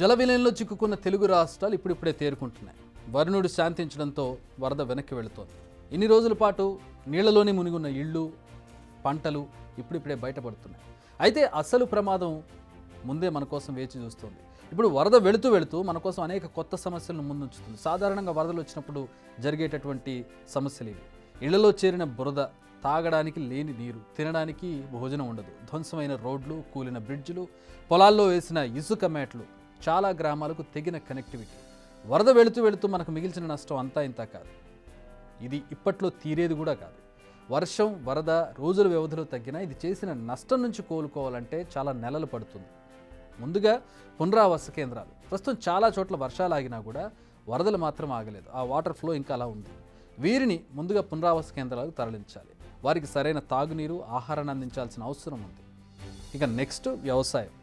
జల విలయంలో చిక్కుకున్న తెలుగు రాష్ట్రాలు ఇప్పుడిప్పుడే తేరుకుంటున్నాయి. వరుణుడు శాంతించడంతో వరద వెనక్కి వెళుతోంది. ఇన్ని రోజుల పాటు నీళ్లలోనే మునిగున్న ఇళ్ళు, పంటలు ఇప్పుడిప్పుడే బయటపడుతున్నాయి. అయితే అసలు ప్రమాదం ముందే మన కోసం వేచి చూస్తోంది. ఇప్పుడు వరద వెళుతూ వెళుతూ మన కోసం అనేక కొత్త సమస్యలను ముందుంచుతుంది. సాధారణంగా వరదలు వచ్చినప్పుడు జరిగేటటువంటి సమస్యలు ఇవి. ఇళ్లలో చేరిన బురద, తాగడానికి లేని నీరు, తినడానికి భోజనం ఉండదు, ధ్వంసమైన రోడ్లు, కూలిన బ్రిడ్జిలు, పొలాల్లో వేసిన ఇసుక మేట్లు, చాలా గ్రామాలకు తెగిన కనెక్టివిటీ. వరద వెళుతూ వెళుతూ మనకు మిగిల్చిన నష్టం అంతా ఇంత కాదు. ఇది ఇప్పట్లో తీరేది కూడా కాదు. వర్షం, వరద రోజుల వ్యవధిలో తగ్గినా ఇది చేసిన నష్టం నుంచి కోలుకోవాలంటే చాలా నెలలు పడుతుంది. ముందుగా పునరావాస కేంద్రాలు. ప్రస్తుతం చాలా చోట్ల వర్షాలు ఆగినా కూడా వరదలు మాత్రం ఆగలేదు. ఆ వాటర్ ఫ్లో ఇంకా అలా ఉంది. వీరిని ముందుగా పునరావాస కేంద్రాలకు తరలించాలి. వారికి సరైన తాగునీరు, ఆహారాన్ని అందించాల్సిన అవసరం ఉంది. ఇక నెక్స్ట్ వ్యవసాయం.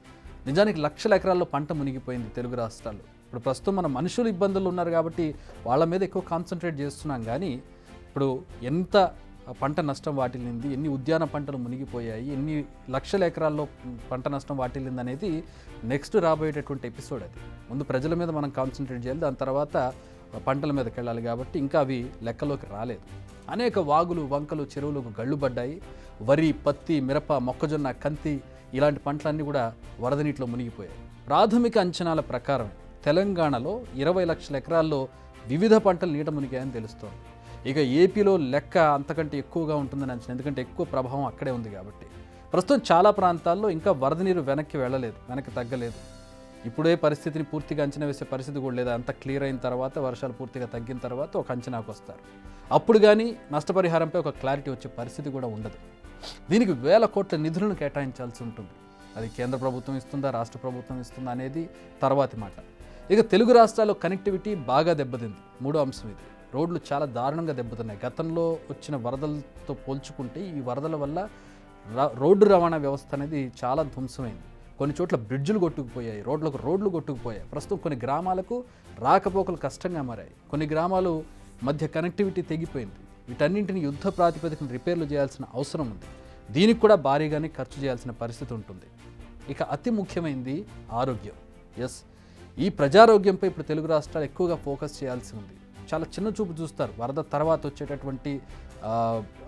నిజానికి లక్షల ఎకరాల్లో పంట మునిగిపోయింది తెలుగు రాష్ట్రాల్లో. ఇప్పుడు ప్రస్తుతం మన మనుషులు ఇబ్బందులు ఉన్నారు కాబట్టి వాళ్ళ మీద ఎక్కువ కాన్సన్ట్రేట్ చేస్తున్నాం. కానీ ఇప్పుడు ఎంత పంట నష్టం వాటిల్లింది, ఎన్ని ఉద్యాన పంటలు మునిగిపోయాయి, ఎన్ని లక్షల ఎకరాల్లో పంట నష్టం వాటిల్లింది అనేది నెక్స్ట్ రాబోయేటటువంటి ఎపిసోడ్. అది ముందు ప్రజల మీద మనం కాన్సన్ట్రేట్ చేయాలి, దాని తర్వాత పంటల మీదకి వెళ్ళాలి. కాబట్టి ఇంకా అవి లెక్కలోకి రాలేదు. అనేక వాగులు, వంకలు, చెరువులకు గళ్ళుబడ్డాయి. వరి, పత్తి, మిరప, మొక్కజొన్న, కంది ఇలాంటి పంటలన్నీ కూడా వరద నీటిలో మునిగిపోయాయి. ప్రాథమిక అంచనాల ప్రకారం తెలంగాణలో 20 లక్షల ఎకరాల్లో వివిధ పంటలు నీట మునిగాయని తెలుస్తోంది. ఇక ఏపీలో లెక్క అంతకంటే ఎక్కువగా ఉంటుందని అంచనా, ఎందుకంటే ఎక్కువ ప్రభావం అక్కడే ఉంది కాబట్టి. ప్రస్తుతం చాలా ప్రాంతాల్లో ఇంకా వరద నీరు వెనక్కి తగ్గలేదు. ఇప్పుడే పరిస్థితిని పూర్తిగా అంచనా వేసే పరిస్థితి కూడా లేదు. అంత క్లియర్ అయిన తర్వాత, వర్షాలు పూర్తిగా తగ్గిన తర్వాత ఒక అంచనాకు వస్తారు. అప్పుడు కానీ నష్టపరిహారంపై ఒక క్లారిటీ వచ్చే పరిస్థితి కూడా ఉండదు. దీనికి వేల కోట్ల నిధులను కేటాయించాల్సి ఉంటుంది. అది కేంద్ర ప్రభుత్వం ఇస్తుందా, రాష్ట్ర ప్రభుత్వం ఇస్తుందా అనేది తర్వాతి మాట. ఇక తెలుగు రాష్ట్రాల్లో కనెక్టివిటీ బాగా దెబ్బతింది. మూడో అంశం ఇది. రోడ్లు చాలా దారుణంగా దెబ్బతిన్నాయి. గతంలో వచ్చిన వరదలతో పోల్చుకుంటే ఈ వరదల వల్ల రోడ్డు రవాణా వ్యవస్థ అనేది చాలా ధ్వంసమైంది. కొన్ని చోట్ల బ్రిడ్జులు కొట్టుకుపోయాయి, రోడ్లు కొట్టుకుపోయాయి. ప్రస్తుతం కొన్ని గ్రామాలకు రాకపోకలు కష్టంగా మారాయి. కొన్ని గ్రామాలు మధ్య కనెక్టివిటీ తెగిపోయింది. వీటన్నింటిని యుద్ధ ప్రాతిపదికన రిపేర్లు చేయాల్సిన అవసరం ఉంది. దీనికి కూడా భారీగానే ఖర్చు చేయాల్సిన పరిస్థితి ఉంటుంది. ఇక అతి ముఖ్యమైనది ఆరోగ్యం. ఈ ప్రజారోగ్యంపై ఇప్పుడు తెలుగు రాష్ట్రాలు ఎక్కువగా ఫోకస్ చేయాల్సి ఉంది. చాలా చిన్న చూపు చూస్తారు. వరద తర్వాత వచ్చేటటువంటి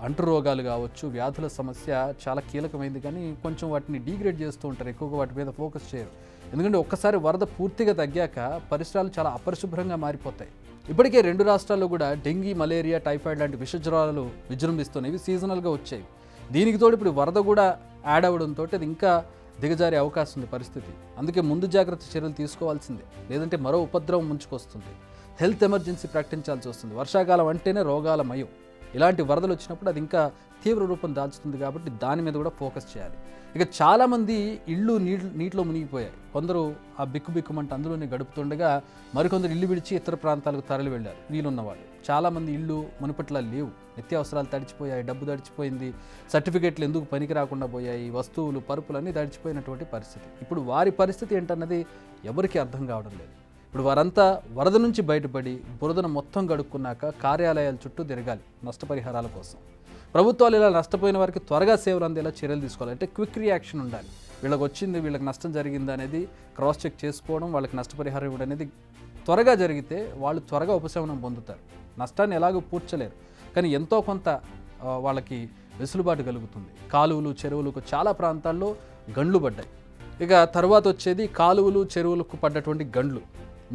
అంటురోగాలు కావచ్చు, వ్యాధుల సమస్య చాలా కీలకమైంది. కానీ కొంచెం వాటిని డీగ్రేడ్ చేస్తూ ఉంటారు, ఎక్కువగా వాటి మీద ఫోకస్ చేయరు. ఎందుకంటే ఒక్కసారి వరద పూర్తిగా తగ్గాక పరిసరాలు చాలా అపరిశుభ్రంగా మారిపోతాయి. ఇప్పటికే 2 రాష్ట్రాల్లో కూడా డెంగీ, మలేరియా, టైఫాయిడ్ లాంటి విషజ్వరాలు విజృంభిస్తున్నాయి. ఇవి సీజనల్గా వచ్చాయి. దీనికి తోడు ఇప్పుడు వరద కూడా యాడ్ అవ్వడంతో అది ఇంకా దిగజారే అవకాశం ఉంది పరిస్థితి. అందుకే ముందు జాగ్రత్త చర్యలు తీసుకోవాల్సిందే, లేదంటే మరో ఉపద్రవం ముంచుకొస్తుంది. హెల్త్ ఎమర్జెన్సీ ప్రకటించాల్సి వస్తుంది. వర్షాకాలం అంటేనే రోగాల మయం. ఇలాంటి వరదలు వచ్చినప్పుడు అది ఇంకా తీవ్ర రూపం దాల్చుతుంది. కాబట్టి దాని మీద కూడా ఫోకస్ చేయాలి. ఇక చాలామంది ఇళ్ళు నీటిలో మునిగిపోయాయి. కొందరు ఆ బిక్కుమంట అందులోనే గడుపుతుండగా మరికొందరు ఇల్లు విడిచి ఇతర ప్రాంతాలకు తరలి వెళ్ళారు. వీలున్న వాళ్ళు చాలామంది ఇళ్ళు మునుపట్లా లేవు. నిత్యావసరాలు తడిచిపోయాయి, డబ్బు తడిచిపోయింది, సర్టిఫికేట్లు ఎందుకు పనికి రాకుండా పోయాయి, వస్తువులు, పరుపులన్నీ తడిచిపోయినటువంటి పరిస్థితి. ఇప్పుడు వారి పరిస్థితి ఏంటన్నది ఎవరికీ అర్థం కావడం లేదు. ఇప్పుడు వారంతా వరద నుంచి బయటపడి బురదను మొత్తం గడుక్కున్నాక కార్యాలయాల చుట్టూ తిరగాలి నష్టపరిహారాల కోసం. ప్రభుత్వాలు ఇలా నష్టపోయిన వారికి త్వరగా సేవలు అందేలా చర్యలు తీసుకోవాలి. అంటే క్విక్ రియాక్షన్ ఉండాలి. వీళ్ళకి నష్టం జరిగింది అనేది క్రాస్ చెక్ చేసుకోవడం, వాళ్ళకి నష్టపరిహారం ఇవ్వడం అనేది త్వరగా జరిగితే వాళ్ళు త్వరగా ఉపశమనం పొందుతారు. నష్టాన్ని ఎలాగో పూడ్చలేరు, కానీ ఎంతో కొంత వాళ్ళకి వెసులుబాటు కలుగుతుంది. కాలువలు, చెరువులకు చాలా ప్రాంతాల్లో గండ్లు పడ్డాయి. ఇక తర్వాత వచ్చేది కాలువలు, చెరువులకు పడ్డటువంటి గండ్లు.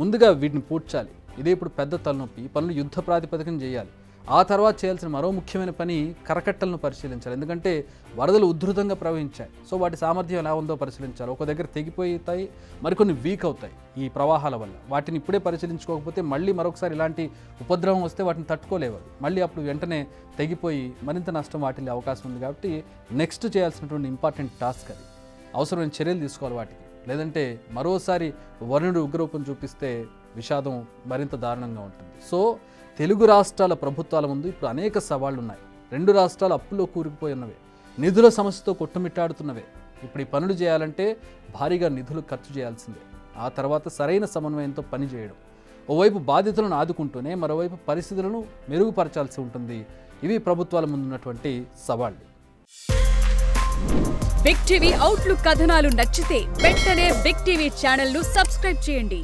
ముందుగా వీటిని పూడ్చాలి. ఇదే ఇప్పుడు పెద్ద తలనొప్పి. ఈ పనులు యుద్ధ ప్రాతిపదికన చేయాలి. ఆ తర్వాత చేయాల్సిన మరో ముఖ్యమైన పని కరకట్టలను పరిశీలించాలి. ఎందుకంటే వరదలు ఉధృతంగా ప్రవహించాయి. సో వాటి సామర్థ్యం ఎలా ఉందో పరిశీలించాలి. ఒక దగ్గర తెగిపోతాయి, మరికొన్ని వీక్ అవుతాయి ఈ ప్రవాహాల వల్ల. వాటిని ఇప్పుడే పరిశీలించుకోకపోతే మళ్ళీ మరొకసారి ఇలాంటి ఉపద్రవం వస్తే వాటిని తట్టుకోలేవు. మళ్ళీ అప్పుడు వెంటనే తెగిపోయి మరింత నష్టం వాటిల్లే అవకాశం ఉంది. కాబట్టి నెక్స్ట్ చేయాల్సినటువంటి ఇంపార్టెంట్ టాస్క్ అది. అవసరమైన చర్యలు తీసుకోవాలి వాటికి. లేదంటే మరోసారి వరుణుడు ఉగ్రరూపం చూపిస్తే విషాదం మరింత దారుణంగా ఉంటుంది. సో తెలుగు రాష్ట్రాల ప్రభుత్వాల ముందు ఇప్పుడు అనేక సవాళ్లు ఉన్నాయి. 2 రాష్ట్రాలు అప్పుల్లో కూరుకుపోయి ఉన్నవే, నిధుల సమస్యతో కొట్టుమిట్టాడుతున్నవే. ఇప్పుడు ఈ పనులు చేయాలంటే భారీగా నిధులు ఖర్చు చేయాల్సిందే. ఆ తర్వాత సరైన సమన్వయంతో పనిచేయడం. ఓవైపు బాధితులను ఆదుకుంటూనే మరోవైపు పరిస్థితులను మెరుగుపరచాల్సి ఉంటుంది. ఇవి ప్రభుత్వాల ముందున్నటువంటి సవాళ్లు. బిగ్ టీవీ అవుట్లుక్ కథనాలు నచ్చితే వెంటనే బిగ్ టీవీ ఛానల్ ను సబ్స్క్రైబ్ చేయండి.